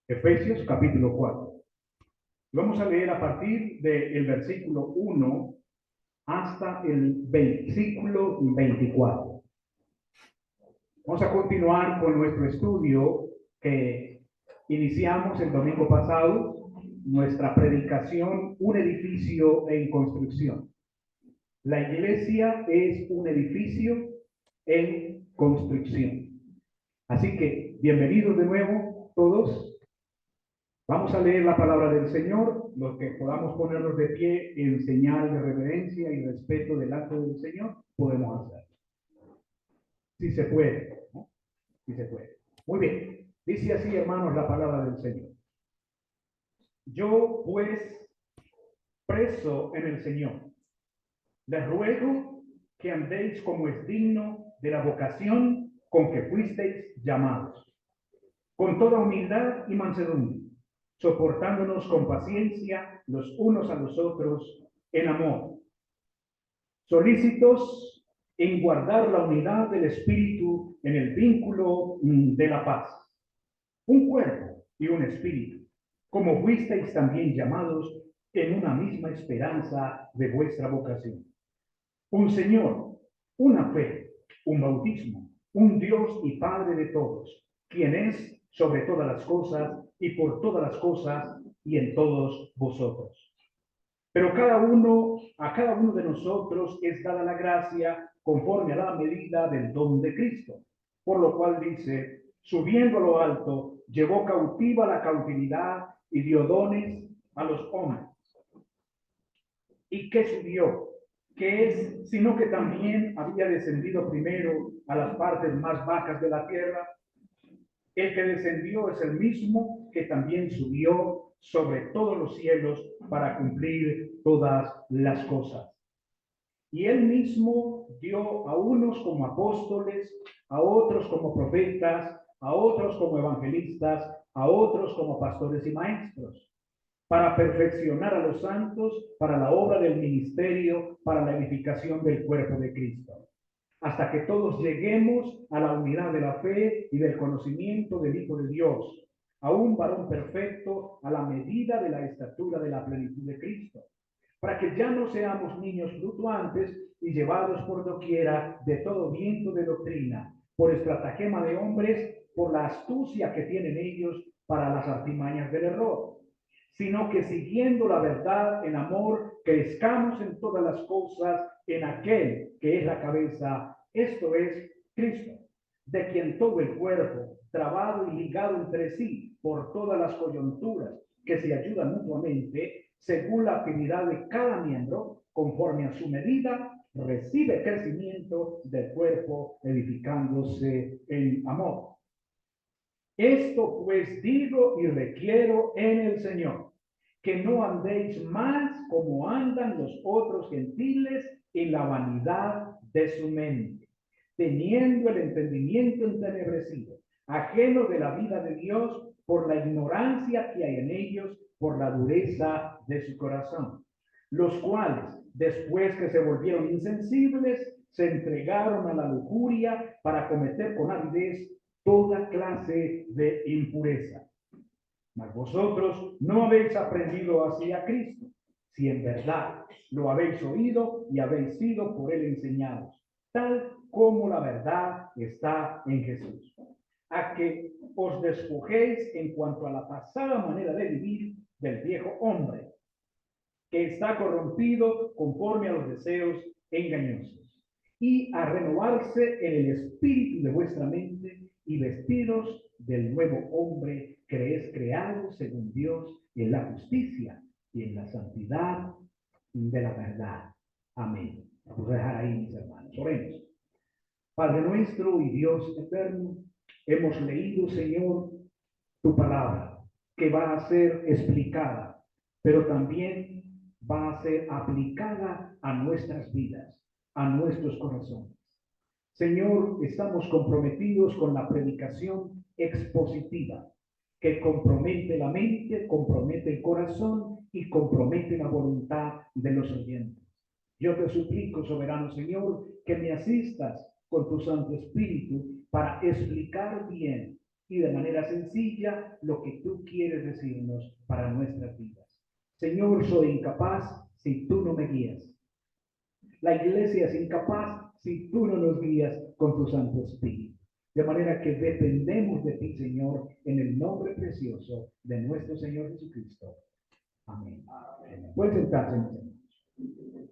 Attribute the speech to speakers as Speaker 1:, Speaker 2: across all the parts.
Speaker 1: Efesios capítulo 4. Vamos a leer a partir del versículo 1 hasta el versículo 24. Vamos a continuar con nuestro estudio que iniciamos el domingo pasado, nuestra predicación, un edificio en construcción. La iglesia es un edificio en construcción. Así que, bienvenidos de nuevo todos. Vamos a leer la palabra del Señor, los que podamos ponernos de pie en señal de reverencia y respeto delante del Señor, podemos hacerlo. Si se puede, ¿no? Si se puede. Muy bien. Dice así, hermanos, la palabra del Señor. Yo, pues, preso en el Señor, les ruego que andéis como es digno de la vocación con que fuisteis llamados, con toda humildad y mansedumbre, soportándonos con paciencia los unos a los otros en amor, solícitos en guardar la unidad del Espíritu en el vínculo de la paz. Un cuerpo y un espíritu, como fuisteis también llamados en una misma esperanza de vuestra vocación. Un Señor, una fe, un bautismo, un Dios y Padre de todos, quien es sobre todas las cosas y por todas las cosas y en todos vosotros. Pero a cada uno de nosotros es dada la gracia conforme a la medida del don de Cristo. Por lo cual dice, subiendo a lo alto, llevó cautiva la cautividad y dio dones a los hombres. ¿Y qué subió? ¿Qué es? Sino que también había descendido primero a las partes más bajas de la tierra. El que descendió es el mismo que también subió sobre todos los cielos para cumplir todas las cosas. Y él mismo dio a unos como apóstoles, a otros como profetas, a otros como evangelistas, a otros como pastores y maestros, para perfeccionar a los santos, para la obra del ministerio, para la edificación del cuerpo de Cristo, hasta que todos lleguemos a la unidad de la fe y del conocimiento del Hijo de Dios, a un varón perfecto a la medida de la estatura de la plenitud de Cristo, para que ya no seamos niños fluctuantes y llevados por doquiera de todo viento de doctrina, por estratagema de hombres, por la astucia que tienen ellos para las artimañas del error, sino que siguiendo la verdad en amor, crezcamos en todas las cosas en aquel que es la cabeza, esto es Cristo, de quien todo el cuerpo, trabado y ligado entre sí por todas las coyunturas que se ayudan mutuamente, según la afinidad de cada miembro, conforme a su medida, recibe crecimiento del cuerpo, edificándose en amor. Esto pues digo y requiero en el Señor, que no andéis más como andan los otros gentiles en la vanidad de su mente, teniendo el entendimiento entenebrecido, ajeno de la vida de Dios por la ignorancia que hay en ellos, por la dureza de su corazón, los cuales, después que se volvieron insensibles, se entregaron a la lujuria para cometer con avidez toda clase de impureza. Mas vosotros no habéis aprendido así a Cristo, si en verdad lo habéis oído y habéis sido por él enseñados, tal como la verdad está en Jesús. A que os despojéis en cuanto a la pasada manera de vivir del viejo hombre, que está corrompido conforme a los deseos engañosos, y a renovarse en el espíritu de vuestra mente y vestidos del nuevo hombre que es creado según Dios en la justicia y en la santidad de la verdad. Amén. Vamos a dejar ahí, mis hermanos. Oremos. Padre nuestro y Dios eterno, hemos leído, Señor, tu palabra, que va a ser explicada, pero también va a ser aplicada a nuestras vidas, a nuestros corazones. Señor, estamos comprometidos con la predicación expositiva, que compromete la mente, compromete el corazón y compromete la voluntad de los oyentes. Yo te suplico, soberano Señor, que me asistas con tu Santo Espíritu para explicar bien, y de manera sencilla lo que tú quieres decirnos para nuestras vidas. Señor, soy incapaz si tú no me guías. La iglesia es incapaz si tú no nos guías con tu Santo Espíritu. De manera que dependemos de ti, Señor, en el nombre precioso de nuestro Señor Jesucristo. Amén. Pueden sentarse, mis hermanos.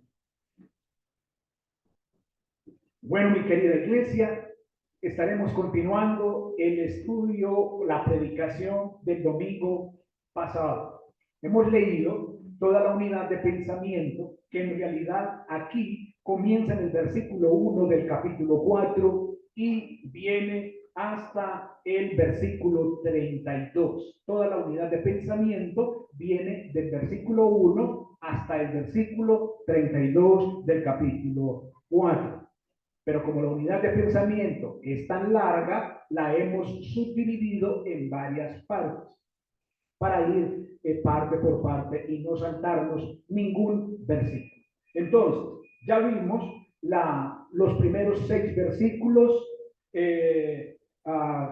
Speaker 1: Bueno, mi querida iglesia, estaremos continuando el estudio, la predicación del domingo pasado. Hemos leído toda la unidad de pensamiento que en realidad aquí comienza en el versículo 1 del capítulo 4 y viene hasta el versículo 32. Toda la unidad de pensamiento viene del versículo 1 hasta el versículo 32 del capítulo 4. Pero como la unidad de pensamiento es tan larga, la hemos subdividido en varias partes para ir parte por parte y no saltarnos ningún versículo. Entonces, ya vimos los primeros 6 versículos que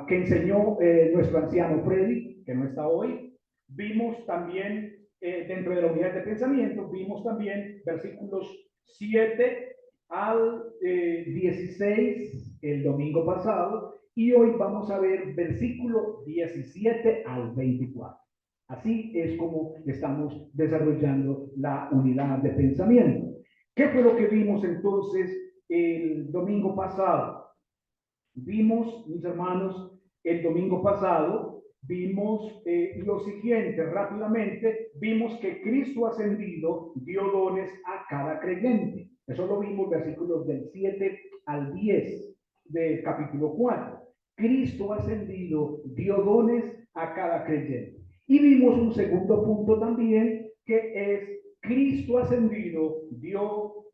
Speaker 1: enseñó nuestro anciano Freddy, que no está hoy. Vimos también, dentro de la unidad de pensamiento, vimos también versículos 7 al 16 el domingo pasado, y hoy vamos a ver versículo 17 al 24. Así es como estamos desarrollando la unidad de pensamiento. ¿Qué fue lo que vimos entonces el domingo pasado? Vimos, mis hermanos, el domingo pasado, vimos lo siguiente rápidamente. Vimos que Cristo ascendido dio dones a cada creyente. Eso lo vimos versículos del 7 al 10 del capítulo 4. Cristo ascendido dio dones a cada creyente. Y vimos un segundo punto también, que es Cristo ascendido dio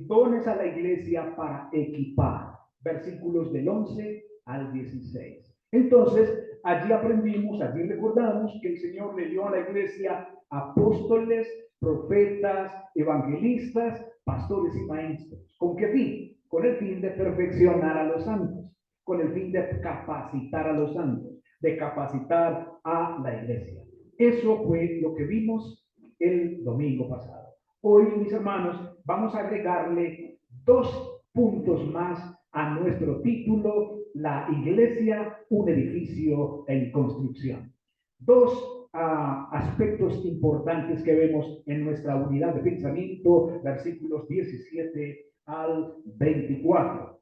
Speaker 1: dones a la iglesia para equipar. Versículos del 11 al 16. Entonces, allí aprendimos, allí recordamos que el Señor le dio a la iglesia apóstoles, profetas, evangelistas, pastores y maestros. ¿Con qué fin? Con el fin de perfeccionar a los santos, con el fin de capacitar a los santos, de capacitar a la iglesia. Eso fue lo que vimos el domingo pasado. Hoy, mis hermanos, vamos a agregarle 2 puntos más a nuestro título: la iglesia, un edificio en construcción. 2 aspectos importantes que vemos en nuestra unidad de pensamiento, versículos 17 al 24.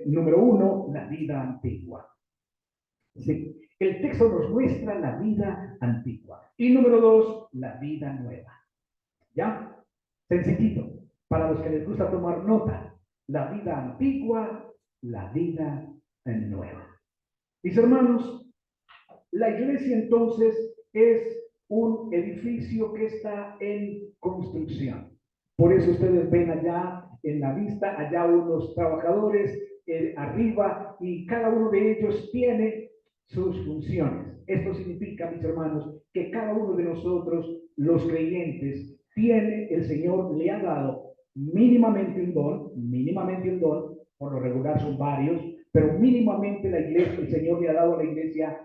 Speaker 1: Número 1, la vida antigua. Sí, el texto nos muestra la vida antigua. Y número 2, la vida nueva. ¿Ya? Sencillito, para los que les gusta tomar nota: la vida antigua, la vida nueva. Mis hermanos, la iglesia entonces es un edificio que está en construcción. Por eso ustedes ven allá en la vista, allá unos trabajadores arriba, y cada uno de ellos tiene sus funciones. Esto significa, mis hermanos, que cada uno de nosotros, los creyentes, el Señor le ha dado mínimamente un don, por lo regular son varios, pero mínimamente la iglesia, el Señor le ha dado a la iglesia,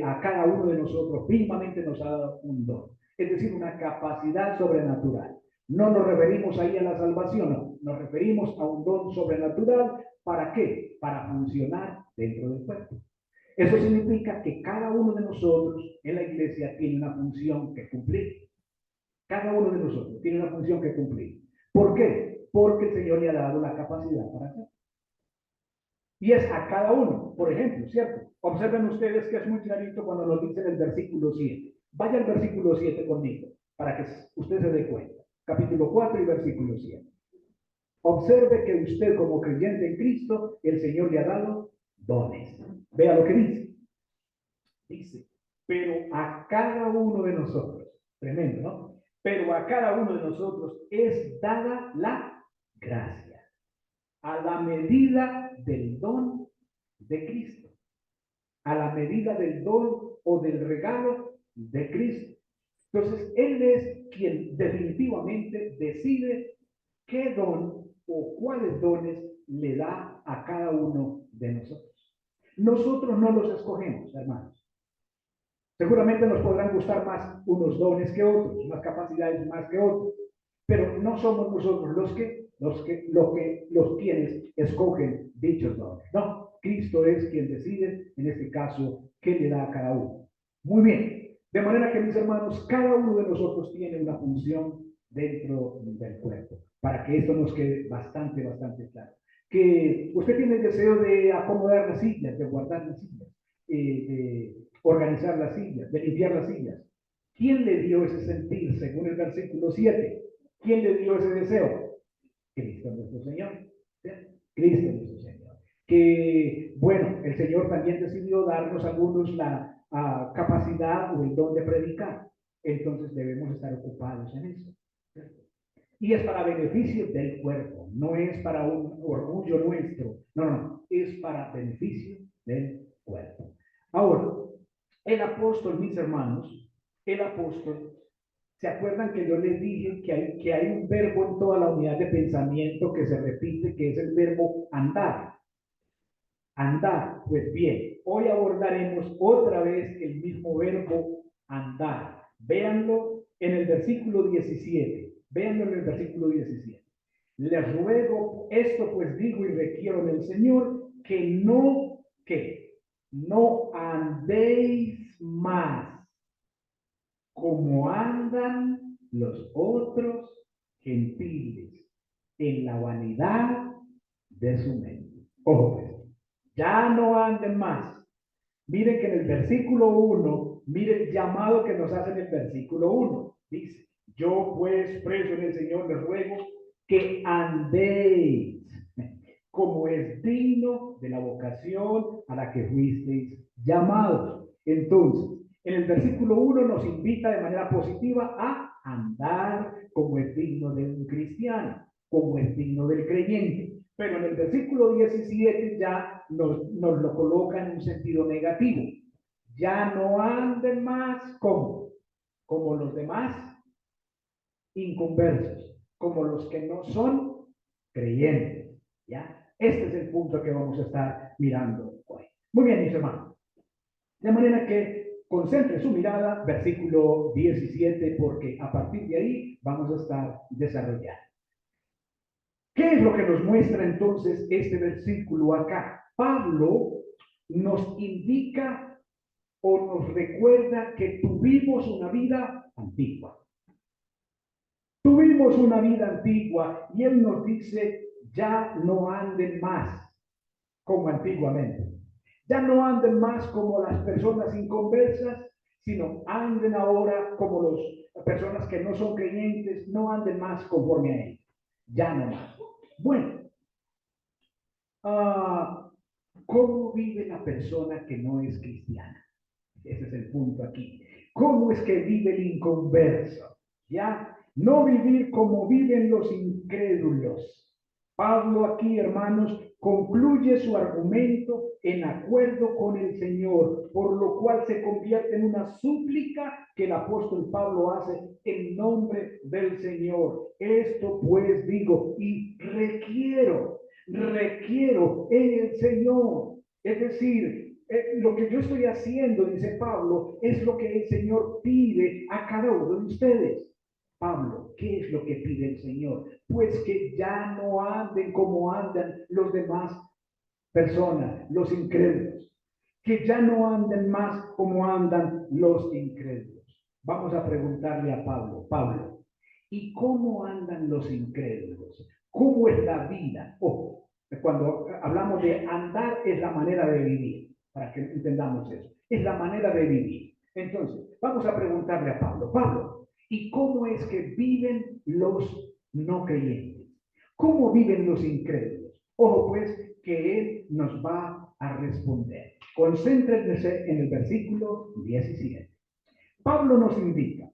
Speaker 1: a cada uno de nosotros, mínimamente nos ha dado un don, es decir, una capacidad sobrenatural. No nos referimos ahí a la salvación, no, nos referimos a un don sobrenatural. ¿Para qué? Para funcionar dentro del cuerpo. Eso significa que cada uno de nosotros en la iglesia tiene una función que cumplir. Cada uno de nosotros tiene una función que cumplir. ¿Por qué? Porque el Señor le ha dado la capacidad para hacerlo. Y es a cada uno. Por ejemplo, ¿cierto? Observen ustedes que es muy clarito cuando nos dice el versículo 7. Vaya al versículo 7 conmigo, para que usted se dé cuenta. Capítulo 4 y versículo 7. Observe que usted, como creyente en Cristo, el Señor le ha dado dones. Vea lo que dice. Dice, pero a cada uno de nosotros, tremendo, ¿no? Pero a cada uno de nosotros es dada la gracia, a la medida del don de Cristo, a la medida del don o del regalo de Cristo. Entonces, Él es quien definitivamente decide qué don o cuáles dones le da a cada uno de nosotros. Nosotros no los escogemos, hermanos. Seguramente nos podrán gustar más unos dones que otros, unas capacidades más que otros, pero no somos nosotros los quienes escogen dichos dones. No, Cristo es quien decide, en este caso, qué le da a cada uno. Muy bien. De manera que, mis hermanos, cada uno de nosotros tiene una función dentro del cuerpo, para que esto nos quede bastante, bastante claro. Que usted tiene el deseo de acomodar las sillas, de guardar las sillas, de organizar las sillas, de limpiar las sillas. ¿Quién le dio ese sentir, según el versículo 7? ¿Quién le dio ese deseo? Cristo nuestro Señor. ¿Sí? Cristo nuestro Señor. Que, bueno, el Señor también decidió darnos a algunos la capacidad o el don de predicar. Entonces debemos estar ocupados en eso. ¿Sí? Y es para beneficio del cuerpo, no es para un orgullo nuestro, no, no, es para beneficio del cuerpo. Ahora, el apóstol, mis hermanos, el apóstol, ¿se acuerdan que yo les dije que hay un verbo en toda la unidad de pensamiento que se repite, que es el verbo andar? Andar, pues bien, hoy abordaremos otra vez el mismo verbo andar. Véanlo en el versículo 17. Véanlo en el versículo 17. Les ruego esto, pues digo y requiero en el Señor que no andéis más como andan los otros gentiles en la vanidad de su mente. Ojo, pues, ya no anden más. Miren que en el versículo 1, miren el llamado que nos hace en el versículo 1. Dice, yo pues preso en el Señor les ruego que andéis como es digno de la vocación a la que fuisteis llamados. Entonces, en el versículo 1 nos invita de manera positiva a andar como es digno de un cristiano, como es digno del creyente. Pero en el versículo 17 ya nos lo coloca en un sentido negativo. Ya no anden más como los demás inconversos, como los que no son creyentes. ¿Ya? Este es el punto que vamos a estar mirando hoy. Muy bien, mis hermanos. De manera que concentre su mirada, versículo 17, porque a partir de ahí vamos a estar desarrollando. ¿Qué es lo que nos muestra entonces este versículo acá? Pablo nos indica o nos recuerda que tuvimos una vida antigua. Tuvimos una vida antigua y él nos dice, ya no anden más como antiguamente. Ya no anden más como las personas inconversas, sino anden ahora como las personas que no son creyentes, no anden más conforme a ellos. Ya no más. Bueno, ¿cómo vive la persona que no es cristiana? Ese es el punto aquí. ¿Cómo es que vive el inconverso? ¿Ya? No vivir como viven los incrédulos. Pablo aquí, hermanos, concluye su argumento en acuerdo con el Señor, por lo cual se convierte en una súplica que el apóstol Pablo hace en nombre del Señor. Esto pues digo y requiero en el Señor. Es decir, lo que yo estoy haciendo, dice Pablo, es lo que el Señor pide a cada uno de ustedes. Pablo, ¿qué es lo que pide el Señor? Pues que ya no anden como andan los demás personas, los incrédulos. Que ya no anden más como andan los incrédulos. Vamos a preguntarle a Pablo, Pablo, ¿y cómo andan los incrédulos? ¿Cómo es la vida? Ojo, cuando hablamos de andar es la manera de vivir, para que entendamos eso. Es la manera de vivir. Entonces, vamos a preguntarle a Pablo, Pablo, ¿y cómo es que viven los no creyentes? ¿Cómo viven los incrédulos? Ojo, pues, que él nos va a responder. Concéntrense en el versículo 17. Pablo nos indica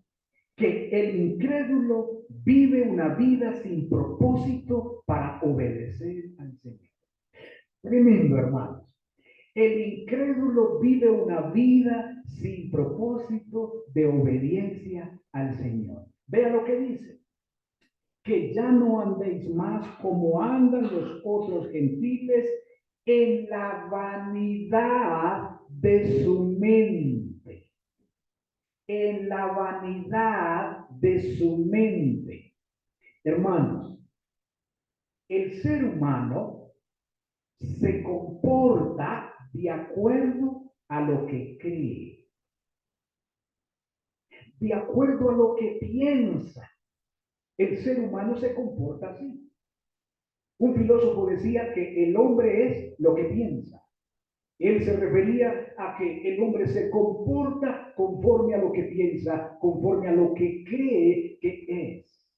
Speaker 1: que el incrédulo vive una vida sin propósito para obedecer al Señor. Tremendo, hermanos. El incrédulo vive una vida sin propósito de obediencia al Señor. Vea lo que dice. Que ya no andéis más como andan los otros gentiles en la vanidad de su mente, en la vanidad de su mente. Hermanos, el ser humano se comporta de acuerdo a lo que cree, de acuerdo a lo que piensa. El ser humano se comporta así. Un filósofo decía que el hombre es lo que piensa. Él se refería a que el hombre se comporta conforme a lo que piensa, conforme a lo que cree que es.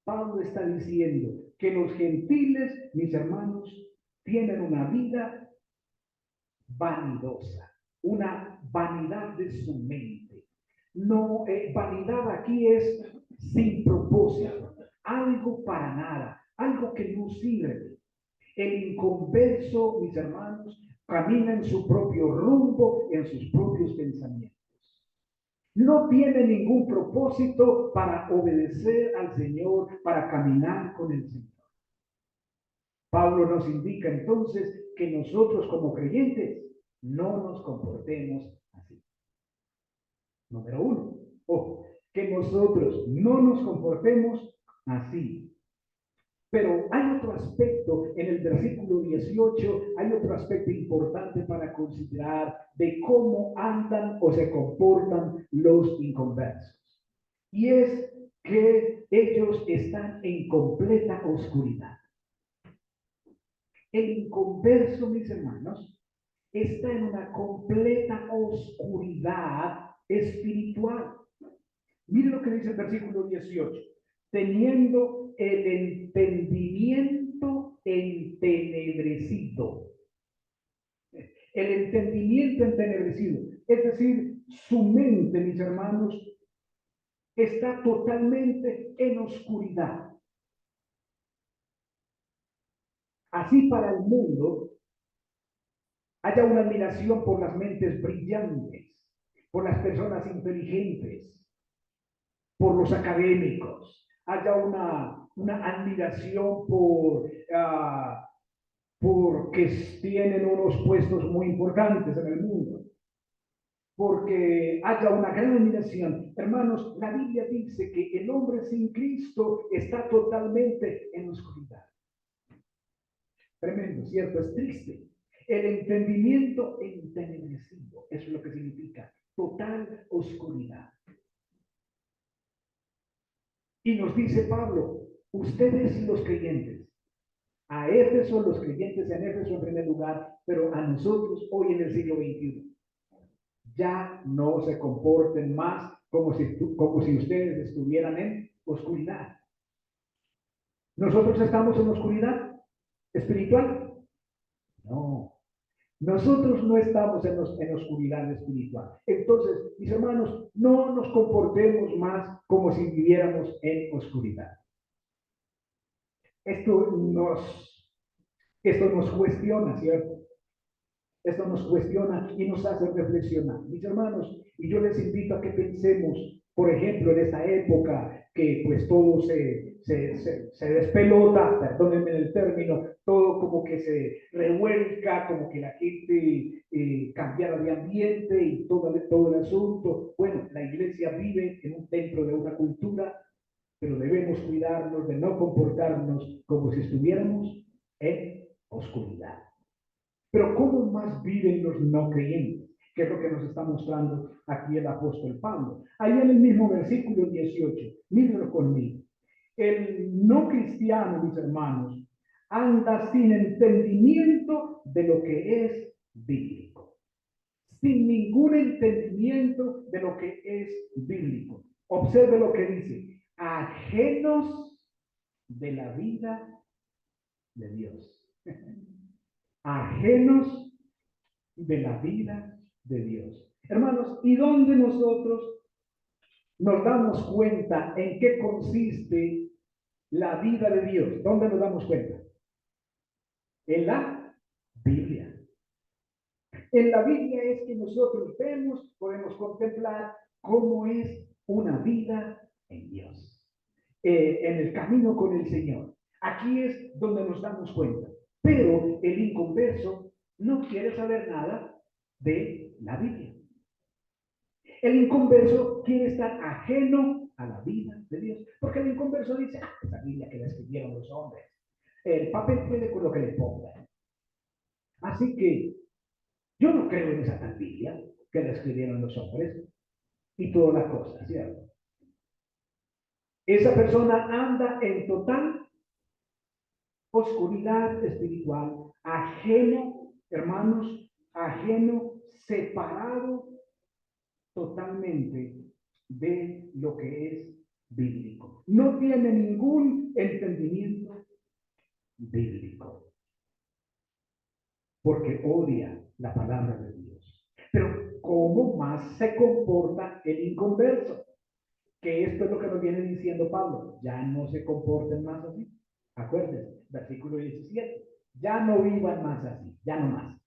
Speaker 1: Pablo está diciendo que los gentiles, mis hermanos, tienen una vida vanidosa, una vanidad de su mente. No, vanidad aquí es sin propósito, algo para nada, algo que no sirve. El inconverso, mis hermanos, camina en su propio rumbo, en sus propios pensamientos. No tiene ningún propósito para obedecer al Señor, para caminar con el Señor. Pablo nos indica entonces que nosotros como creyentes no nos comportemos así. Número uno, ojo, que nosotros no nos comportemos así. Pero hay otro aspecto en el versículo 18, hay otro aspecto importante para considerar de cómo andan o se comportan los inconversos. Y es que ellos están en completa oscuridad. El inconverso, mis hermanos, está en una completa oscuridad espiritual. Miren lo que dice el versículo 18. Teniendo el entendimiento entenebrecido. El entendimiento entenebrecido. Es decir, su mente, mis hermanos, está totalmente en oscuridad. Así para el mundo, haya una admiración por las mentes brillantes, por las personas inteligentes, por los académicos, haya una admiración porque tienen unos puestos muy importantes en el mundo, porque haya una gran admiración. Hermanos, la Biblia dice que el hombre sin Cristo está totalmente en oscuridad. Tremendo, ¿cierto? Es triste. El entendimiento entenebrecido, eso es lo que significa total oscuridad. Y nos dice Pablo, ustedes los creyentes, a Éfeso, los creyentes en Éfeso en primer lugar, pero a nosotros hoy en el siglo XXI, ya no se comporten más como si ustedes estuvieran en oscuridad. ¿Nosotros estamos en oscuridad espiritual? No. Nosotros no estamos en oscuridad espiritual. Entonces, mis hermanos, no nos comportemos más como si viviéramos en oscuridad. Esto nos cuestiona, ¿cierto? Esto nos cuestiona y nos hace reflexionar. Mis hermanos, y yo les invito a que pensemos, por ejemplo, en esta época que pues todo se despelota, perdónenme el término, todo como que se revuelca, como que la gente cambiara de ambiente y todo el asunto. Bueno, la iglesia vive dentro de una cultura, pero debemos cuidarnos de no comportarnos como si estuviéramos en oscuridad. Pero ¿cómo más viven los no creyentes? Que es lo que nos está mostrando aquí el apóstol Pablo. Ahí en el mismo versículo 18, mírenlo conmigo. El no cristiano, mis hermanos, anda sin entendimiento de lo que es bíblico. Sin ningún entendimiento de lo que es bíblico. Observe lo que dice. Ajenos de la vida de Dios. Ajenos de la vida de Dios. Hermanos, ¿y dónde nosotros nos damos cuenta en qué consiste la vida de Dios? ¿Dónde nos damos cuenta? En la Biblia. En la Biblia es que nosotros vemos, podemos contemplar cómo es una vida en Dios, en el camino con el Señor. Aquí es donde nos damos cuenta. Pero el inconverso no quiere saber nada de la Biblia. El inconverso quiere estar ajeno a la vida de Dios. Porque el inconverso dice, esa Biblia que la escribieron los hombres. El papel puede con lo que le pongan. Así que yo no creo en esa tal Biblia que la escribieron los hombres y toda la cosa, ¿cierto? Esa persona anda en total oscuridad espiritual, ajeno, hermanos, ajeno, separado totalmente de lo que es bíblico. No tiene ningún entendimiento bíblico, porque odia la palabra de Dios. Pero ¿cómo más se comporta el inconverso? Que esto es lo que nos viene diciendo Pablo. Ya no se comporten más así. Acuérdense, versículo 17. Ya no vivan más así, ya no más.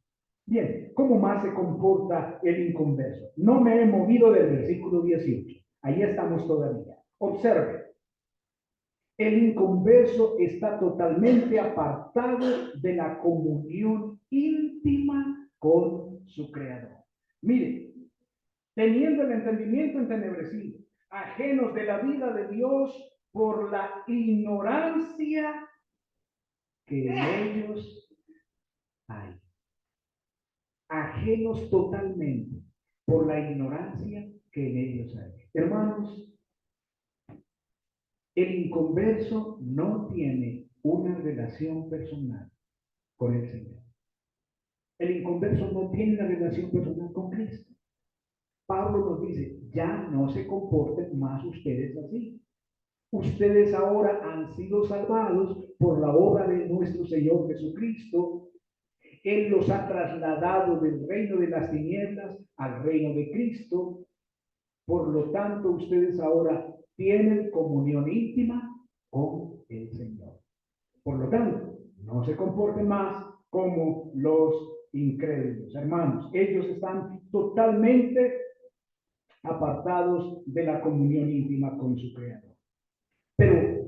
Speaker 1: Bien, ¿cómo más se comporta el inconverso? No me he movido del versículo 18. Ahí estamos todavía. Observe, el inconverso está totalmente apartado de la comunión íntima con su Creador. Mire, teniendo el entendimiento entenebrecido, ajenos de la vida de Dios por la ignorancia que en ellos hay. Ajenos totalmente por la ignorancia que en ellos hay. Hermanos, el inconverso no tiene una relación personal con el Señor. El inconverso no tiene una relación personal con Cristo. Pablo nos dice, ya no se comporten más ustedes así. Ustedes ahora han sido salvados por la obra de nuestro Señor Jesucristo. Él los ha trasladado del reino de las tinieblas al reino de Cristo. Por lo tanto, ustedes ahora tienen comunión íntima con el Señor. Por lo tanto, no se comporten más como los incrédulos, hermanos. Ellos están totalmente apartados de la comunión íntima con su Creador. Pero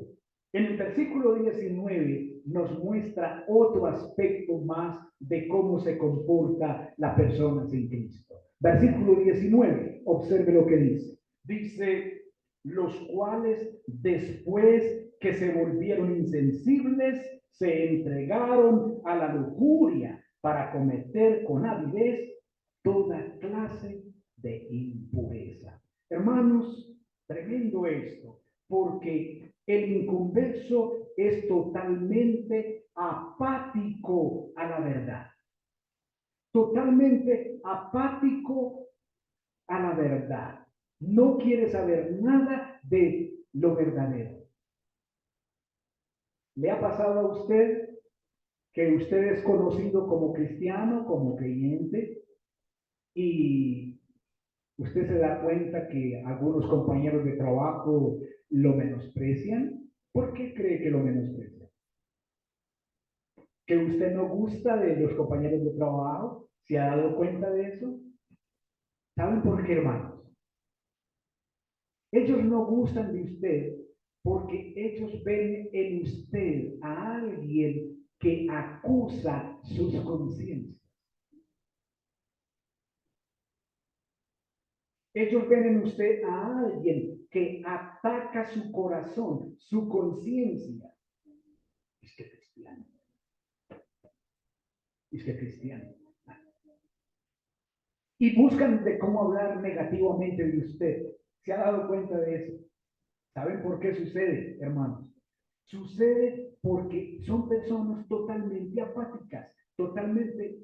Speaker 1: en el versículo 19 nos muestra otro aspecto más de cómo se comporta la persona sin Cristo. Versículo 19, observe lo que dice. Dice, los cuales después que se volvieron insensibles, se entregaron a la lujuria para cometer con avidez toda clase de impureza. Hermanos, tremendo esto, porque el inconverso es totalmente apático a la verdad. Totalmente apático a la verdad. No quiere saber nada de lo verdadero. ¿Le ha pasado a usted que usted es conocido como cristiano, como creyente, y usted se da cuenta que algunos compañeros de trabajo lo menosprecian? ¿Por qué cree que lo menosprecian? ¿Que usted no gusta de los compañeros de trabajo? ¿Se ha dado cuenta de eso? ¿Saben por qué, hermanos? Ellos no gustan de usted porque ellos ven en usted a alguien que acusa sus conciencias. Ellos ven en usted a alguien que ataca su corazón, su conciencia. Es que cristiano. Es que cristiano. Y buscan de cómo hablar negativamente de usted. ¿Se ha dado cuenta de eso? ¿Saben por qué sucede, hermanos? Sucede porque son personas totalmente apáticas, totalmente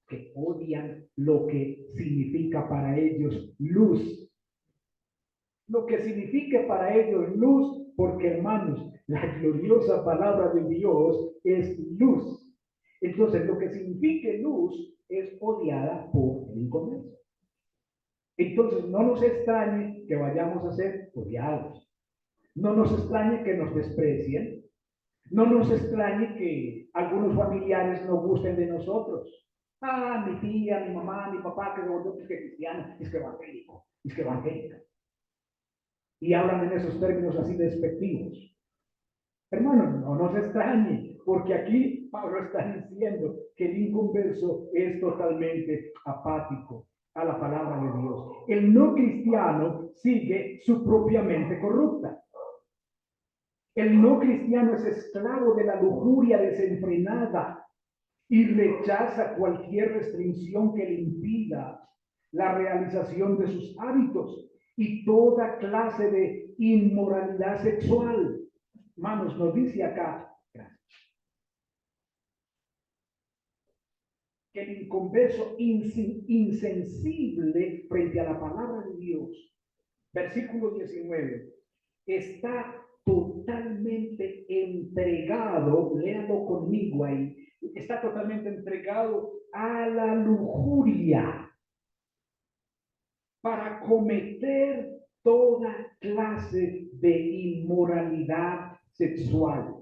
Speaker 1: que odian lo que significa para ellos luz. Lo que significa para ellos luz, porque hermanos, la gloriosa palabra de Dios es luz. Entonces, lo que significa luz es odiada por el inconverso. Entonces, no nos extrañe que vayamos a ser odiados. No nos extrañe que nos desprecien. No nos extrañe que algunos familiares no gusten de nosotros. Mi tía, mi mamá, mi papá, que se volvió es que cristiano, es que evangélico, es que evangélica. Y hablan en esos términos así despectivos. Hermano, no nos extrañe. porque aquí Pablo está diciendo que el inconverso es totalmente apático a la palabra de Dios. El no cristiano sigue su propia mente corrupta. El no cristiano es esclavo de la lujuria desenfrenada y rechaza cualquier restricción que le impida la realización de sus hábitos y toda clase de inmoralidad sexual. Hermanos, nos dice acá que el inconverso insensible frente a la palabra de Dios, versículo 19, está totalmente entregado, léalo conmigo ahí, está totalmente entregado a la lujuria para cometer toda clase de inmoralidad sexual.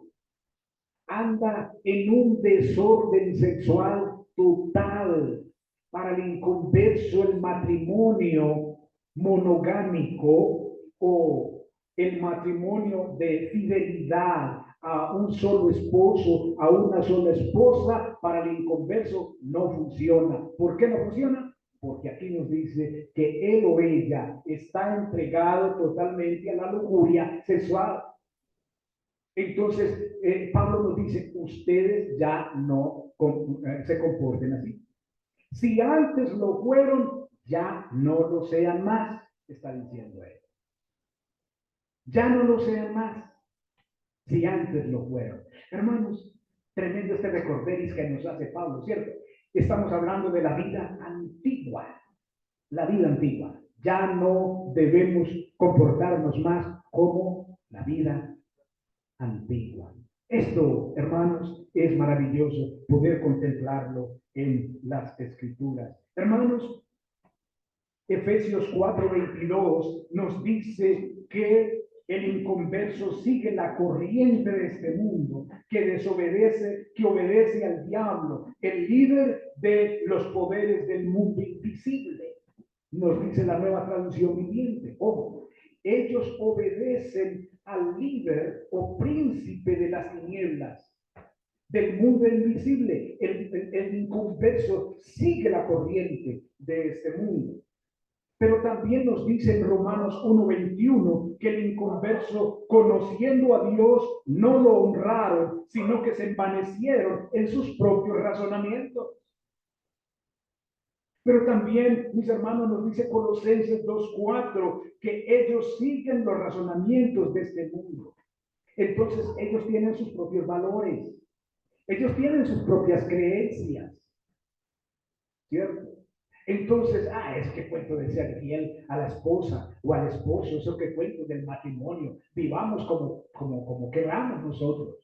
Speaker 1: Anda en un desorden sexual total. Para el inconverso, el matrimonio monogámico o el matrimonio de fidelidad a un solo esposo, a una sola esposa, para el inconverso no funciona. ¿Por qué no funciona? Porque aquí nos dice que él o ella está entregado totalmente a la lujuria sexual. Entonces, Pablo nos dice, ustedes ya no se comporten así. Si antes lo fueron, ya no lo sean más, está diciendo él. Ya no lo sean más, si antes lo fueron. Hermanos, tremendo este recorderis que nos hace Pablo, ¿cierto? Estamos hablando de la vida antigua, la vida antigua. Ya no debemos comportarnos más como la vida antigua. Esto, hermanos, es maravilloso poder contemplarlo en las Escrituras. Hermanos, Efesios 4:22 nos dice que el inconverso sigue la corriente de este mundo, que desobedece, que obedece al diablo, el líder de los poderes del mundo invisible. Nos dice la Nueva Traducción Viviente. Ojo, ellos obedecen al líder o príncipe de las tinieblas, del mundo invisible. El inconverso sigue la corriente de este mundo. Pero también nos dice en Romanos 1:21 que el inconverso, conociendo a Dios, no lo honraron, sino que se envanecieron en sus propios razonamientos. Pero también, mis hermanos, nos dice Colosenses 2:4 que ellos siguen los razonamientos de este mundo. Entonces, ellos tienen sus propios valores, ellos tienen sus propias creencias, ¿cierto? Entonces, es que cuento de ser fiel a la esposa o al esposo, eso que cuento del matrimonio, vivamos como queramos nosotros.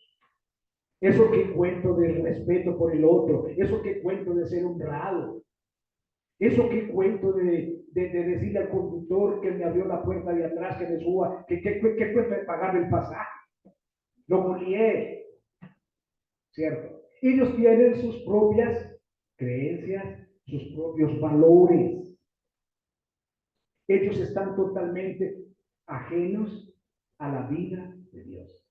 Speaker 1: Eso que cuento del respeto por el otro, eso que cuento de ser honrado, eso que cuento de decirle al conductor que me abrió la puerta de atrás, que me suba, que cuento de pagar el pasaje, lo goleé, ¿cierto? Ellos tienen sus propias creencias, sus propios valores. Ellos están totalmente ajenos a la vida de Dios.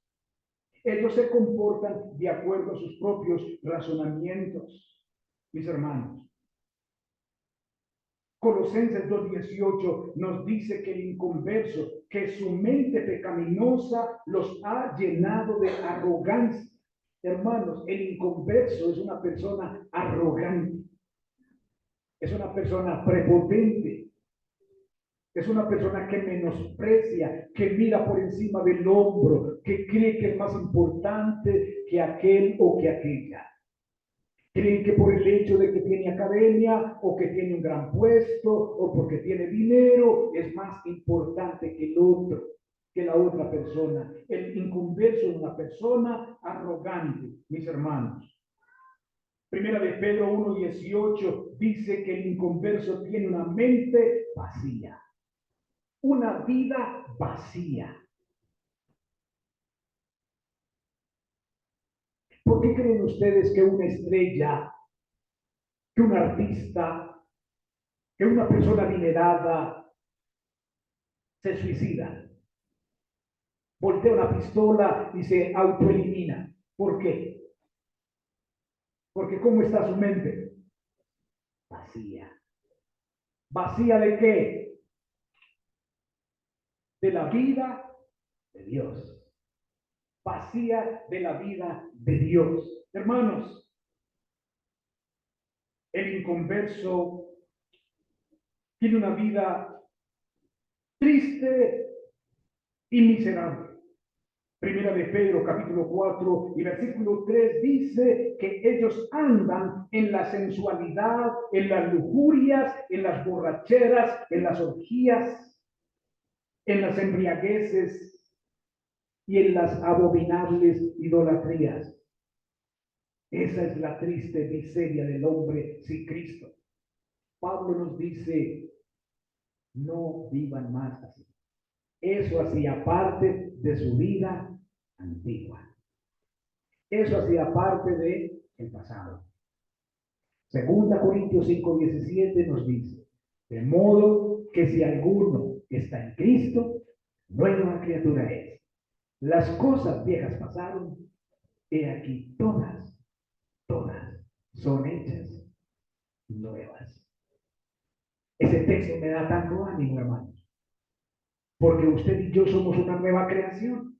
Speaker 1: Ellos se comportan de acuerdo a sus propios razonamientos, mis hermanos. Colosenses 2:18 nos dice que el inconverso, que su mente pecaminosa los ha llenado de arrogancia. Hermanos, el inconverso es una persona arrogante, es una persona prepotente, es una persona que menosprecia, que mira por encima del hombro, que cree que es más importante que aquel o que aquella. Creen que por el hecho de que tiene academia o que tiene un gran puesto o porque tiene dinero es más importante que el otro, que la otra persona. El inconverso es una persona arrogante, mis hermanos. Primera de Pedro 1:18 dice que el inconverso tiene una mente vacía, una vida vacía. ¿Por qué creen ustedes que una estrella, que un artista, que una persona adinerada se suicida? Voltea una pistola y se autoelimina. ¿Por qué? Porque ¿cómo está su mente? Vacía. ¿Vacía de qué? De la vida de Dios. Vacía de la vida de Dios. Hermanos, el inconverso tiene una vida triste y miserable. Primera de Pedro, capítulo 4 y versículo 3 dice que ellos andan en la sensualidad, en las lujurias, en las borracheras, en las orgías, en las embriagueces y en las abominables idolatrías. Esa es la triste miseria del hombre sin Cristo. Pablo nos dice, no vivan más así. Eso hacía parte de su vida antigua. Eso hacía parte de el pasado. Segunda Corintios 5:17 nos dice, de modo que si alguno está en Cristo, nueva criatura es. Las cosas viejas pasaron, he aquí todas son hechas nuevas. Ese texto me da tanto ánimo, hermanos, porque usted y yo somos una nueva creación.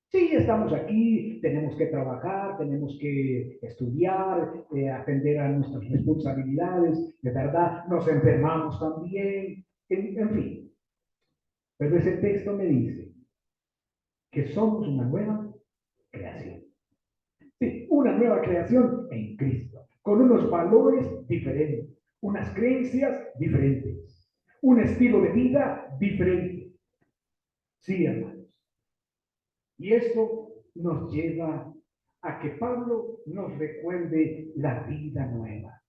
Speaker 1: Sí, estamos aquí, tenemos que trabajar, tenemos que estudiar, atender a nuestras responsabilidades, de verdad, nos enfermamos también, en fin. Pero ese texto me dice que somos una nueva creación. Sí, una nueva creación en Cristo, con unos valores diferentes, unas creencias diferentes, un estilo de vida diferente. Sí, hermanos. Y esto nos lleva a que Pablo nos recuerde la vida nueva.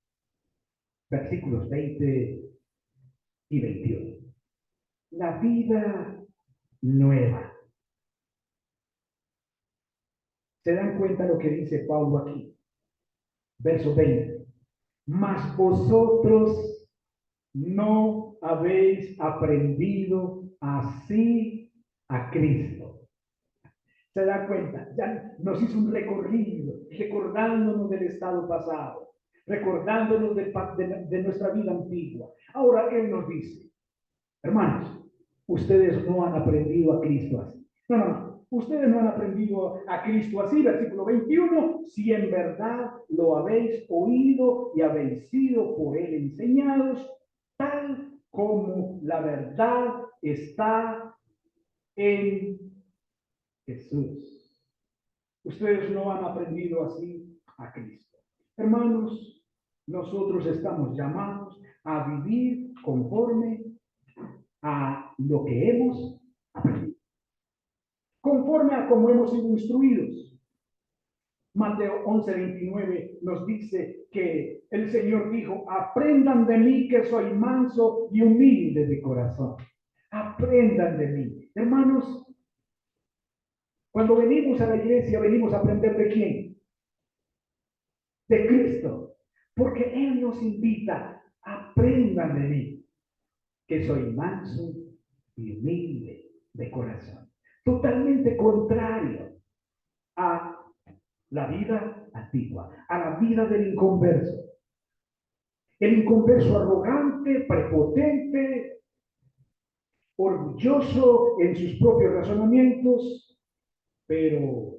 Speaker 1: Versículos 20 y 21. La vida nueva. ¿Se dan cuenta lo que dice Pablo aquí? Verso 20. Mas vosotros no habéis aprendido así a Cristo. Se da cuenta, ya nos hizo un recorrido, recordándonos del estado pasado, recordándonos de nuestra vida antigua. Ahora Él nos dice, hermanos, ustedes no han aprendido a Cristo así. No. Ustedes no han aprendido a Cristo así, versículo 21, si en verdad lo habéis oído y habéis sido por Él enseñados, tal como la verdad está en Jesús. Ustedes no han aprendido así a Cristo. Hermanos, nosotros estamos llamados a vivir conforme a lo que hemos aprendido, conforme a cómo hemos sido instruidos. Mateo 11:29 nos dice que el Señor dijo, aprendan de mí que soy manso y humilde de corazón. Aprendan de mí. Hermanos, cuando venimos a la iglesia, venimos a aprender de quién? De Cristo. Porque Él nos invita, aprendan de mí, que soy manso y humilde de corazón. Totalmente contrario a la vida antigua, a la vida del inconverso. El inconverso arrogante, prepotente, orgulloso en sus propios razonamientos, pero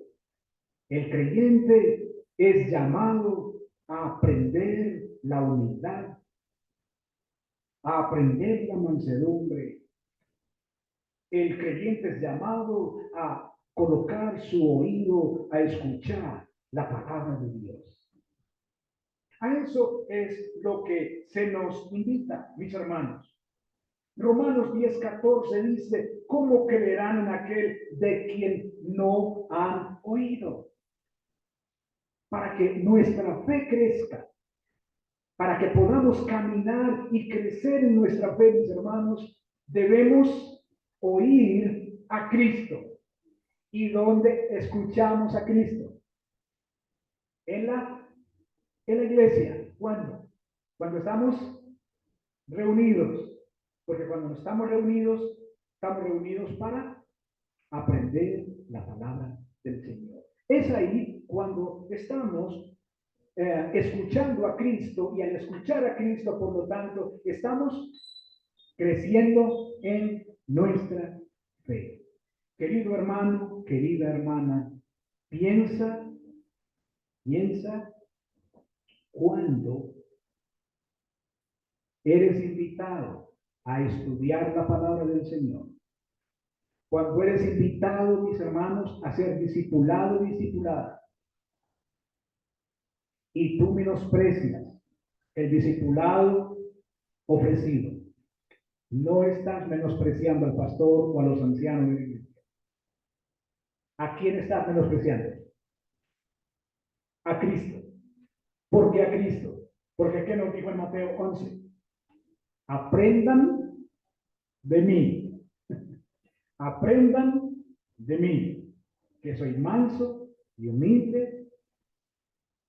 Speaker 1: el creyente es llamado a aprender la humildad, a aprender la mansedumbre. El creyente es llamado a colocar su oído a escuchar la palabra de Dios. A eso es lo que se nos invita, mis hermanos. Romanos 10:14 dice, ¿cómo creerán en aquel de quien no han oído? Para que nuestra fe crezca, para que podamos caminar y crecer en nuestra fe, mis hermanos, debemos oír a Cristo. ¿Y dónde escuchamos a Cristo? En la iglesia. ¿Cuándo? Cuando estamos reunidos. Porque cuando estamos reunidos para aprender la palabra del Señor. Es ahí cuando estamos escuchando a Cristo, y al escuchar a Cristo, por lo tanto, estamos creciendo en nuestra fe. Querido hermano, querida hermana, piensa cuando eres invitado a estudiar la palabra del Señor. Cuando eres invitado, mis hermanos, a ser discipulado, discipulada, y tú menosprecias el discipulado ofrecido, no estás menospreciando al pastor o a los ancianos de la iglesia. ¿A quién estás menospreciando? A Cristo. ¿Por qué a Cristo? Porque ¿qué nos dijo en Mateo 11? Aprendan de mí. Aprendan de mí, que soy manso y humilde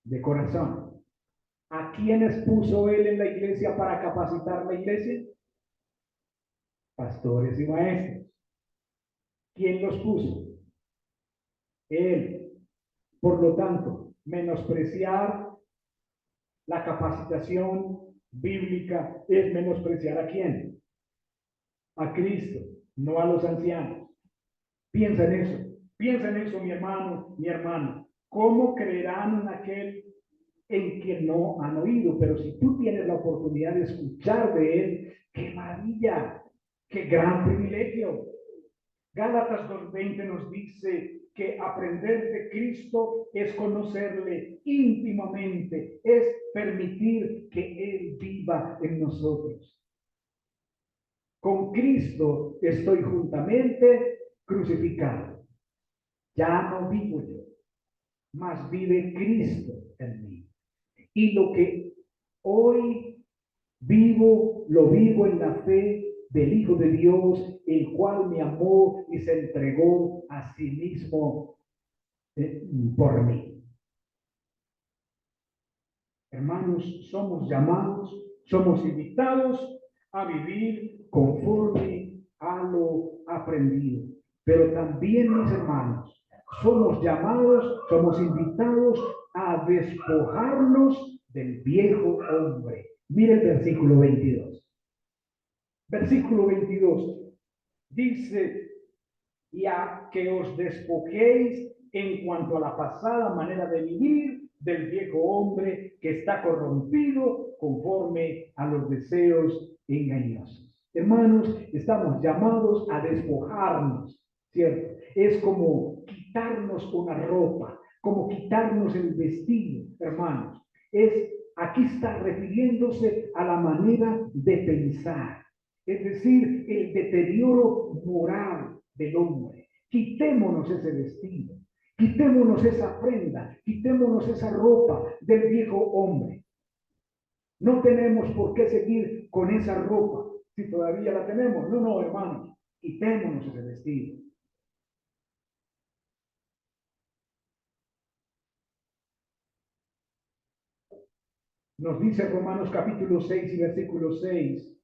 Speaker 1: de corazón. ¿A quiénes puso él en la iglesia para capacitar la iglesia? Pastores y maestros. ¿Quién los puso? Él. Por lo tanto, menospreciar la capacitación bíblica es menospreciar ¿a quién? A Cristo, no a los ancianos. Piensa en eso, mi hermano, mi hermana. ¿Cómo creerán en aquel en quien no han oído? Pero si tú tienes la oportunidad de escuchar de él, ¡qué maravilla! ¡Qué gran privilegio! Gálatas 2:20 nos dice que aprender de Cristo es conocerle íntimamente, es permitir que Él viva en nosotros. Con Cristo estoy juntamente crucificado. Ya no vivo yo, mas vive Cristo en mí. Y lo que hoy vivo, lo vivo en la fe del Hijo de Dios, el cual me amó y se entregó a sí mismo por mí. Hermanos, somos llamados, somos invitados a vivir conforme a lo aprendido. Pero también, mis hermanos, somos llamados, somos invitados a despojarnos del viejo hombre. Mire el versículo 22. Versículo 22 dice, y a que os despojéis en cuanto a la pasada manera de vivir del viejo hombre que está corrompido conforme a los deseos engañosos. Hermanos, estamos llamados a despojarnos, ¿cierto? Es como quitarnos una ropa, como quitarnos el vestido, hermanos. Aquí está refiriéndose a la manera de pensar, es decir, el deterioro moral del hombre. Quitémonos ese vestido, quitémonos esa prenda, quitémonos esa ropa del viejo hombre. No tenemos por qué seguir con esa ropa si todavía la tenemos. No, hermanos, quitémonos ese vestido. Nos dice Romanos capítulo 6 y versículo 6,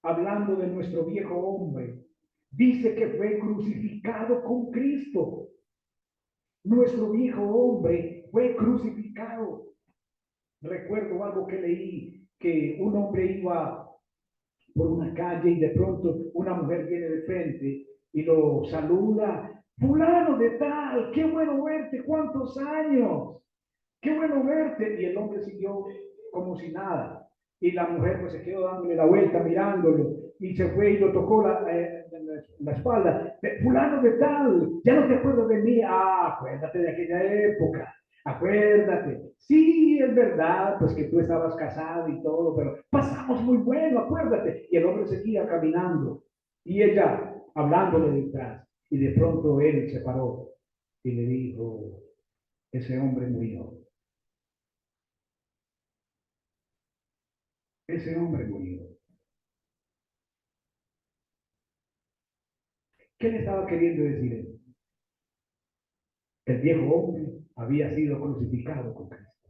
Speaker 1: hablando de nuestro viejo hombre, dice que fue crucificado con Cristo. Nuestro viejo hombre fue crucificado. Recuerdo algo que leí, que un hombre iba por una calle y de pronto una mujer viene de frente y lo saluda. Fulano de tal, qué bueno verte, cuántos años, qué bueno verte. Y el hombre siguió como si nada. Y la mujer pues se quedó dándole la vuelta, mirándolo, y se fue y lo tocó la espalda. Fulano de tal, ya no te acuerdas de mí. Ah, acuérdate de aquella época. Acuérdate, sí, es verdad, pues que tú estabas casado y todo, pero pasamos muy bueno, acuérdate. Y el hombre seguía caminando y ella hablándole detrás. Y de pronto él se paró y le dijo, ese hombre murió. Ese hombre murió. ¿Qué le estaba queriendo decir él? El viejo hombre había sido crucificado con Cristo.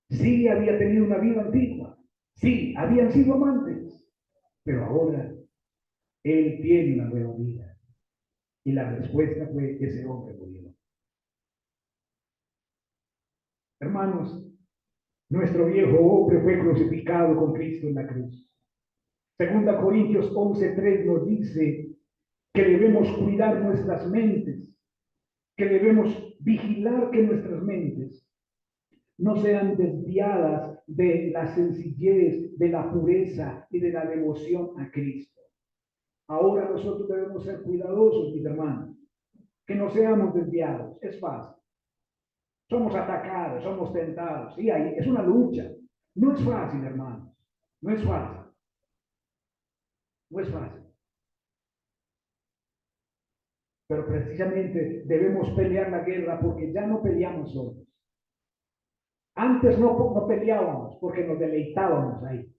Speaker 1: Sí, había tenido una vida antigua. Sí, habían sido amantes. Pero ahora él tiene una nueva vida. Y la respuesta fue: ese hombre murió. Hermanos, nuestro viejo hombre fue crucificado con Cristo en la cruz. Segunda Corintios 11:3 nos dice que debemos cuidar nuestras mentes, que debemos vigilar que nuestras mentes no sean desviadas de la sencillez, de la pureza y de la devoción a Cristo. Ahora nosotros debemos ser cuidadosos, mis hermanos, que no seamos desviados. Es fácil. Somos atacados, somos tentados. Sí, es una lucha. No es fácil, hermanos. No es fácil. No es fácil. Pero precisamente debemos pelear la guerra porque ya no peleamos solos. Antes no peleábamos porque nos deleitábamos ahí,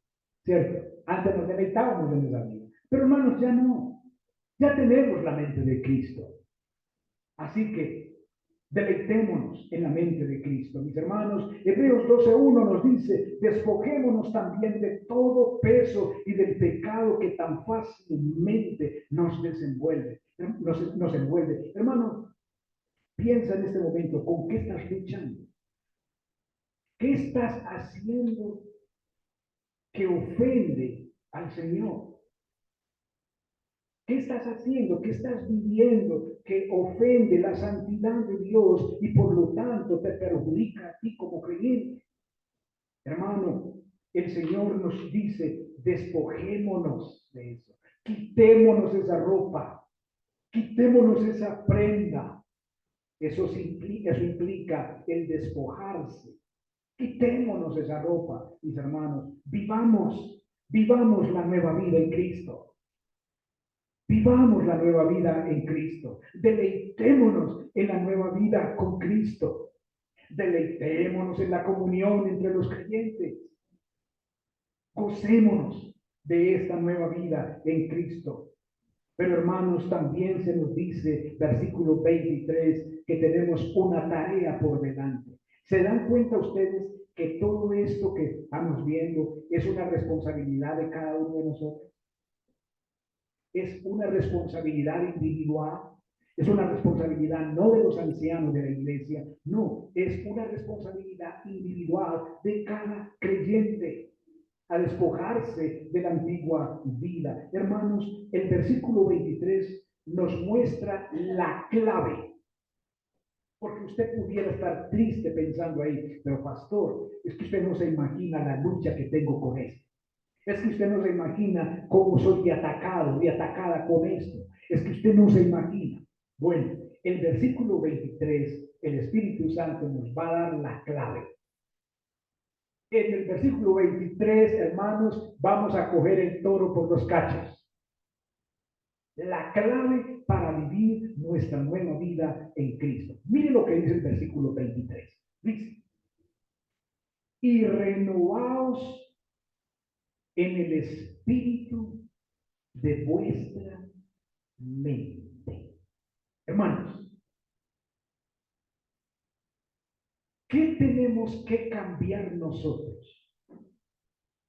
Speaker 1: ¿cierto? Antes nos deleitábamos en esa vida. Pero hermanos, ya no. Ya tenemos la mente de Cristo. Así que deleitémonos en la mente de Cristo. Mis hermanos, Hebreos 12:1 nos dice, despojémonos también de todo peso y del pecado que tan fácilmente nos desenvuelve, nos envuelve. Hermano, piensa en este momento, ¿con qué estás luchando? ¿Qué estás haciendo que ofende al Señor? ¿Qué estás haciendo? ¿Qué estás viviendo que ofende la santidad de Dios y por lo tanto te perjudica a ti como creyente? Hermano, el Señor nos dice, despojémonos de eso, quitémonos esa ropa, quitémonos esa prenda. Eso implica el despojarse. Quitémonos esa ropa, mis hermanos. Vivamos la nueva vida en Cristo. Vivamos la nueva vida en Cristo. Deleitémonos en la nueva vida con Cristo. Deleitémonos en la comunión entre los creyentes. Gocémonos de esta nueva vida en Cristo. Pero hermanos, también se nos dice, versículo 23, que tenemos una tarea por delante. ¿Se dan cuenta ustedes que todo esto que estamos viendo es una responsabilidad de cada uno de nosotros? Es una responsabilidad individual, es una responsabilidad no de los ancianos de la iglesia, no, es una responsabilidad individual de cada creyente a despojarse de la antigua vida. Hermanos, el versículo 23 nos muestra la clave. Porque usted pudiera estar triste pensando ahí, pero pastor, es que usted no se imagina la lucha que tengo con esto. Es que usted no se imagina cómo soy de atacado, de atacada con esto. Es que usted no se imagina. Bueno, el versículo 23, el Espíritu Santo nos va a dar la clave. En el versículo 23, hermanos, vamos a coger el toro por los cachos. La clave para vivir nuestra nueva vida en Cristo. Mire lo que dice el versículo 23. Dice, y renovaos en el espíritu de vuestra mente. Hermanos, ¿qué tenemos que cambiar nosotros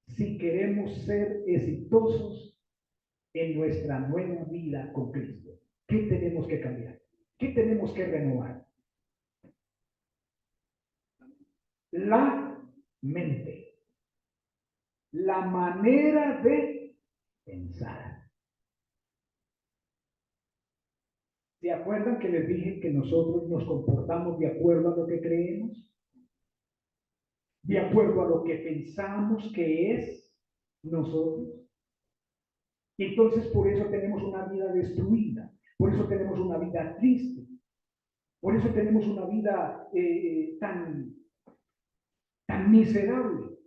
Speaker 1: si queremos ser exitosos en nuestra nueva vida con Cristo? ¿Qué tenemos que cambiar? ¿Qué tenemos que renovar? La mente, la manera de pensar. ¿Se acuerdan que les dije que nosotros nos comportamos de acuerdo a lo que creemos? De acuerdo a lo que pensamos que es nosotros. Y entonces por eso tenemos una vida destruida, por eso tenemos una vida triste, por eso tenemos una vida tan miserable.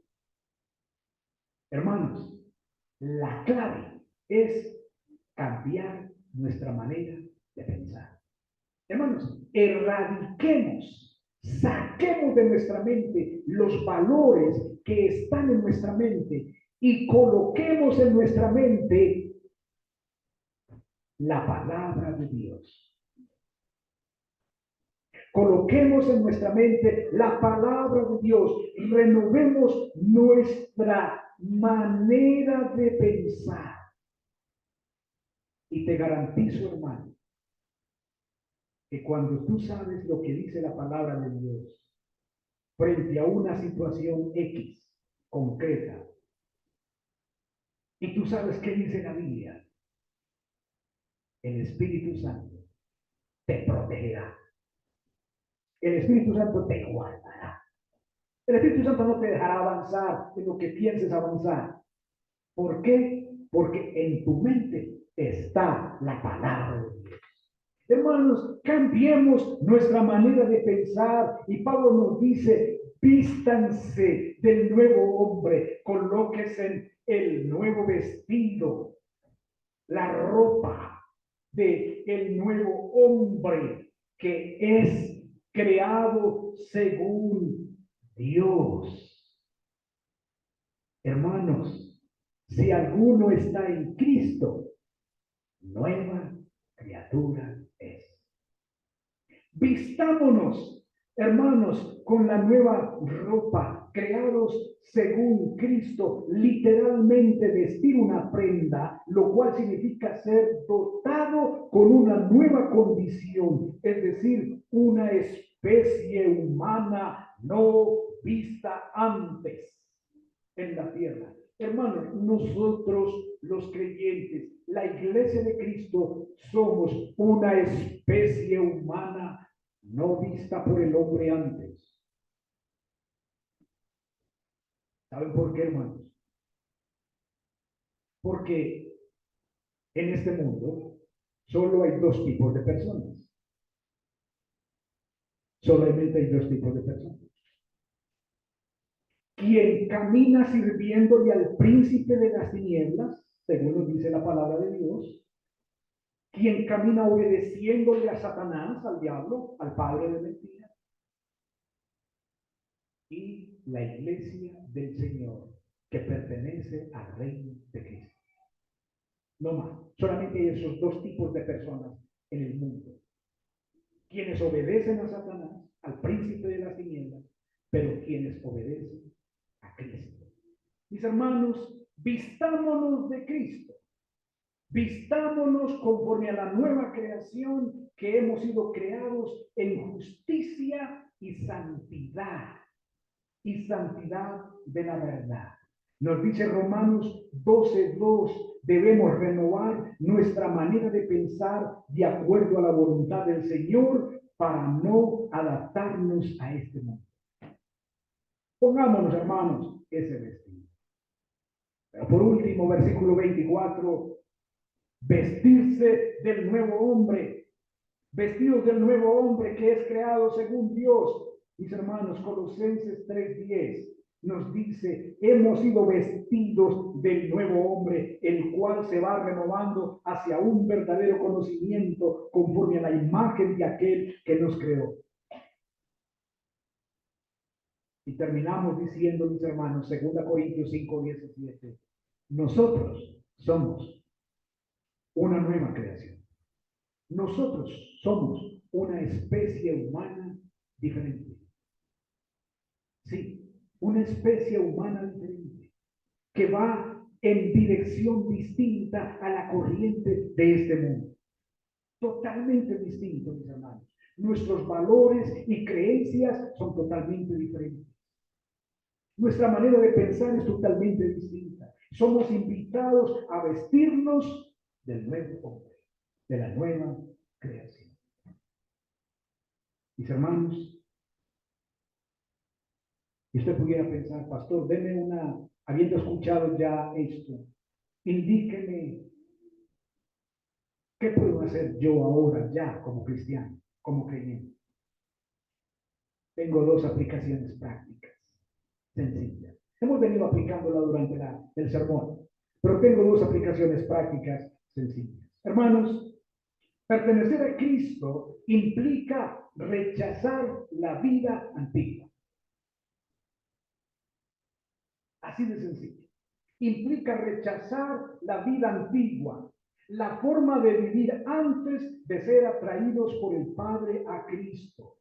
Speaker 1: Hermanos, la clave es cambiar nuestra manera de pensar. Hermanos, erradiquemos, saquemos de nuestra mente los valores que están en nuestra mente y coloquemos en nuestra mente la palabra de Dios. Coloquemos en nuestra mente la palabra de Dios y renovemos nuestra manera de pensar. Y te garantizo, hermano, que cuando tú sabes lo que dice la palabra de Dios, frente a una situación X concreta. Y tú sabes qué dice la Biblia. El Espíritu Santo te protegerá. El Espíritu Santo te guardará. El Espíritu Santo no te dejará avanzar en lo que pienses avanzar. ¿Por qué? Porque en tu mente está la palabra de Dios. Hermanos, cambiemos nuestra manera de pensar. Y Pablo nos dice, vístanse del nuevo hombre, colóquense el nuevo vestido, la ropa del nuevo hombre que es creado según Dios. Hermanos, si alguno está en Cristo, nueva criatura es. Vistámonos, hermanos, con la nueva ropa, creados según Cristo, literalmente vestir una prenda, lo cual significa ser dotado con una nueva condición, es decir, una especie humana no vista antes en la tierra. Hermanos, nosotros los creyentes, la iglesia de Cristo, somos una especie humana no vista por el hombre antes. ¿Saben por qué, hermanos? Porque en este mundo solo hay dos tipos de personas. Solamente hay dos tipos de personas. Quien camina sirviéndole al príncipe de las tinieblas, según nos dice la palabra de Dios, quien camina obedeciéndole a Satanás, al diablo, al padre de mentira, y la iglesia del Señor, que pertenece al reino de Cristo. No más, solamente hay esos dos tipos de personas en el mundo. Quienes obedecen a Satanás, al príncipe de las tinieblas, pero quienes obedecen a Cristo. Mis hermanos, vistámonos de Cristo. Vistámonos conforme a la nueva creación que hemos sido creados en justicia y santidad de la verdad. Nos dice Romanos 12:2, debemos renovar nuestra manera de pensar de acuerdo a la voluntad del Señor para no adaptarnos a este mundo. Pongámonos, hermanos, ese vestido. Pero por último, versículo 24, vestirse del nuevo hombre, vestidos del nuevo hombre que es creado según Dios. Mis hermanos, Colosenses 3:10 nos dice, hemos sido vestidos del nuevo hombre, el cual se va renovando hacia un verdadero conocimiento conforme a la imagen de aquel que nos creó. Y terminamos diciendo, mis hermanos, 2 Corintios 5:17, nosotros somos una nueva creación. Nosotros somos una especie humana diferente. Sí, una especie humana diferente que va en dirección distinta a la corriente de este mundo. Totalmente distinto, mis hermanos. Nuestros valores y creencias son totalmente diferentes. Nuestra manera de pensar es totalmente distinta. Somos invitados a vestirnos del nuevo hombre, de la nueva creación. Mis hermanos, si usted pudiera pensar, pastor, deme habiendo escuchado ya esto, indíqueme qué puedo hacer yo ahora ya como cristiano, como creyente. Tengo dos aplicaciones prácticas, sencillas. Hemos venido aplicándola durante el sermón, pero tengo dos aplicaciones prácticas sencillas. Hermanos, pertenecer a Cristo implica rechazar la vida antigua. Así de sencillo. Implica rechazar la vida antigua, la forma de vivir antes de ser atraídos por el Padre a Cristo.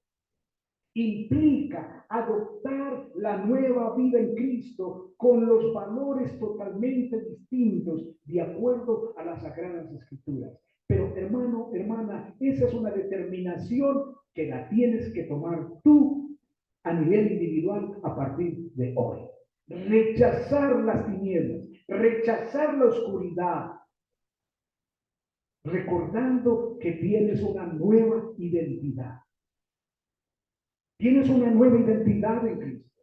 Speaker 1: Implica adoptar la nueva vida en Cristo con los valores totalmente distintos de acuerdo a las Sagradas Escrituras. Pero hermano, hermana, esa es una determinación que la tienes que tomar tú a nivel individual a partir de hoy. Rechazar las tinieblas, rechazar la oscuridad, recordando que tienes una nueva identidad. Tienes una nueva identidad en Cristo.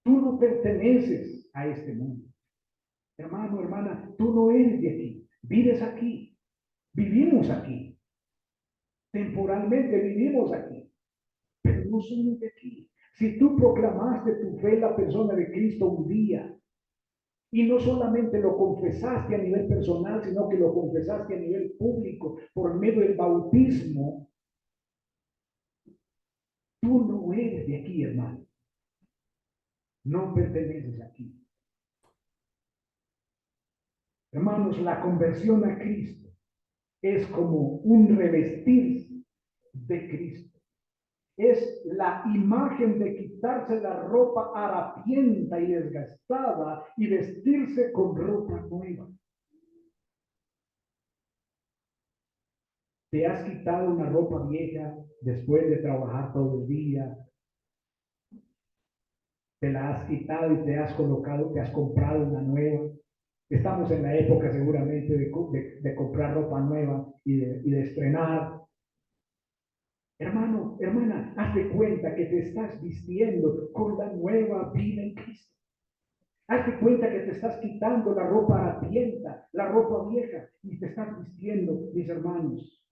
Speaker 1: Tú no perteneces a este mundo. Hermano, hermana, tú no eres de aquí. Vives aquí. Vivimos aquí. Temporalmente vivimos aquí. Pero no somos de aquí. Si tú proclamaste tu fe en la persona de Cristo un día, y no solamente lo confesaste a nivel personal, sino que lo confesaste a nivel público por medio del bautismo, tú no eres de aquí, hermano. No perteneces aquí. Hermanos, la conversión a Cristo es como un revestirse de Cristo. Es la imagen de quitarse la ropa harapienta y desgastada y vestirse con ropa nueva. Te has quitado una ropa vieja después de trabajar todo el día. Te la has quitado y te has colocado, te has comprado una nueva. Estamos en la época seguramente de comprar ropa nueva y de estrenar. Hermano, hermana, hazte cuenta que te estás vistiendo con la nueva vida en Cristo. Hazte cuenta que te estás quitando la ropa harapienta, la ropa vieja, y te estás vistiendo, mis hermanos,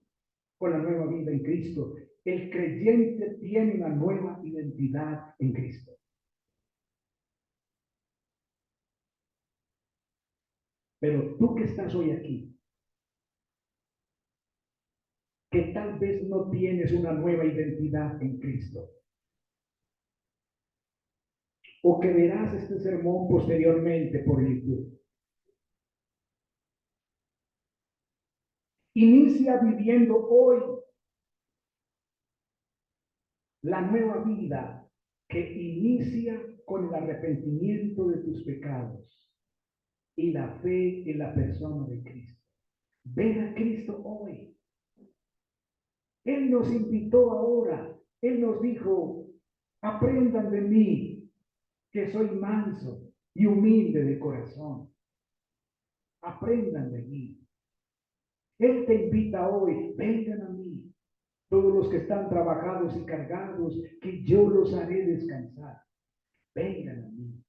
Speaker 1: con la nueva vida en Cristo. El creyente tiene una nueva identidad en Cristo. Pero tú que estás hoy aquí, que tal vez no tienes una nueva identidad en Cristo, o que verás este sermón posteriormente por YouTube, inicia viviendo hoy la nueva vida que inicia con el arrepentimiento de tus pecados y la fe en la persona de Cristo. Ven a Cristo hoy. Él nos invitó ahora. Él nos dijo, aprendan de mí, que soy manso y humilde de corazón. Aprendan de mí. Él te invita hoy, vengan a mí, todos los que están trabajados y cargados, que yo los haré descansar. Vengan a mí.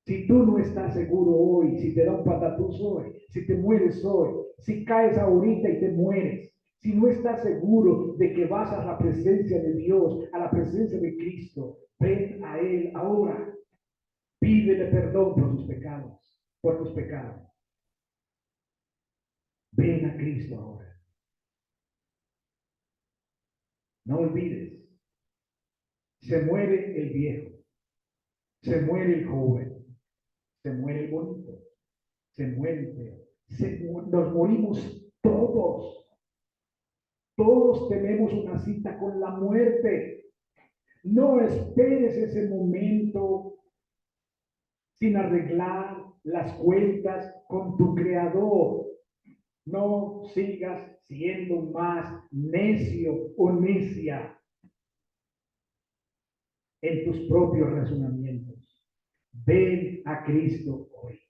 Speaker 1: Si tú no estás seguro hoy, si te da un patatús hoy, si te mueres hoy, si caes ahorita y te mueres, si no estás seguro de que vas a la presencia de Dios, a la presencia de Cristo, ven a Él ahora. Pídele perdón por tus pecados, por tus pecados. Ven a Cristo ahora. No olvides, se muere el viejo, se muere el joven, se muere el bonito, se muere el feo. Nos morimos todos. Todos tenemos una cita con la muerte. No esperes ese momento sin arreglar las cuentas con tu Creador. No sigas siendo más necio o necia en tus propios razonamientos. Ven a Cristo hoy.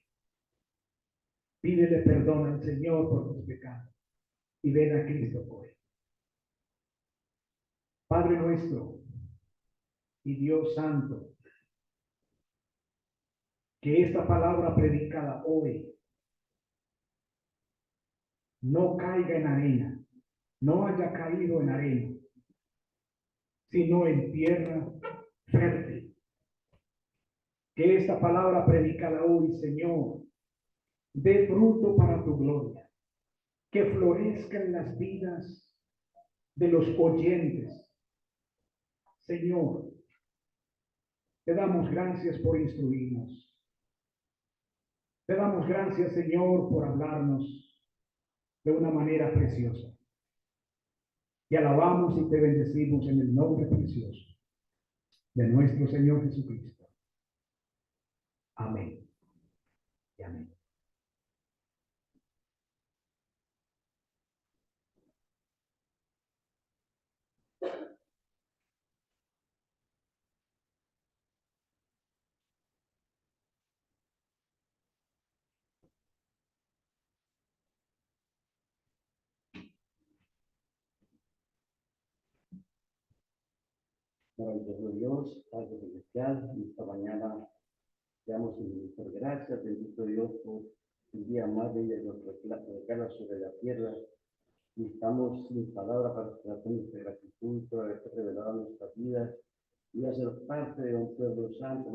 Speaker 1: Pídele perdón al Señor por tus pecados y ven a Cristo hoy. Padre nuestro y Dios Santo, que esta palabra predicada hoy no caiga en arena, no haya caído en arena, sino en tierra fértil. Que esta palabra predicada hoy, Señor, dé fruto para tu gloria, que florezca en las vidas de los oyentes. Señor, te damos gracias por instruirnos. Te damos gracias, Señor, por hablarnos de una manera preciosa. Te alabamos y te bendecimos en el nombre precioso de nuestro Señor Jesucristo. Amén. Y amén.
Speaker 2: Maravilloso Dios, Padre Celestial, en esta mañana te damos infinitas gracias, bendito Dios, por el día más bello de nuestro regalo sobre la tierra. Y estamos sin palabras para expresar nuestra gratitud por haberte revelado nuestras vidas y hacer parte de un pueblo santo.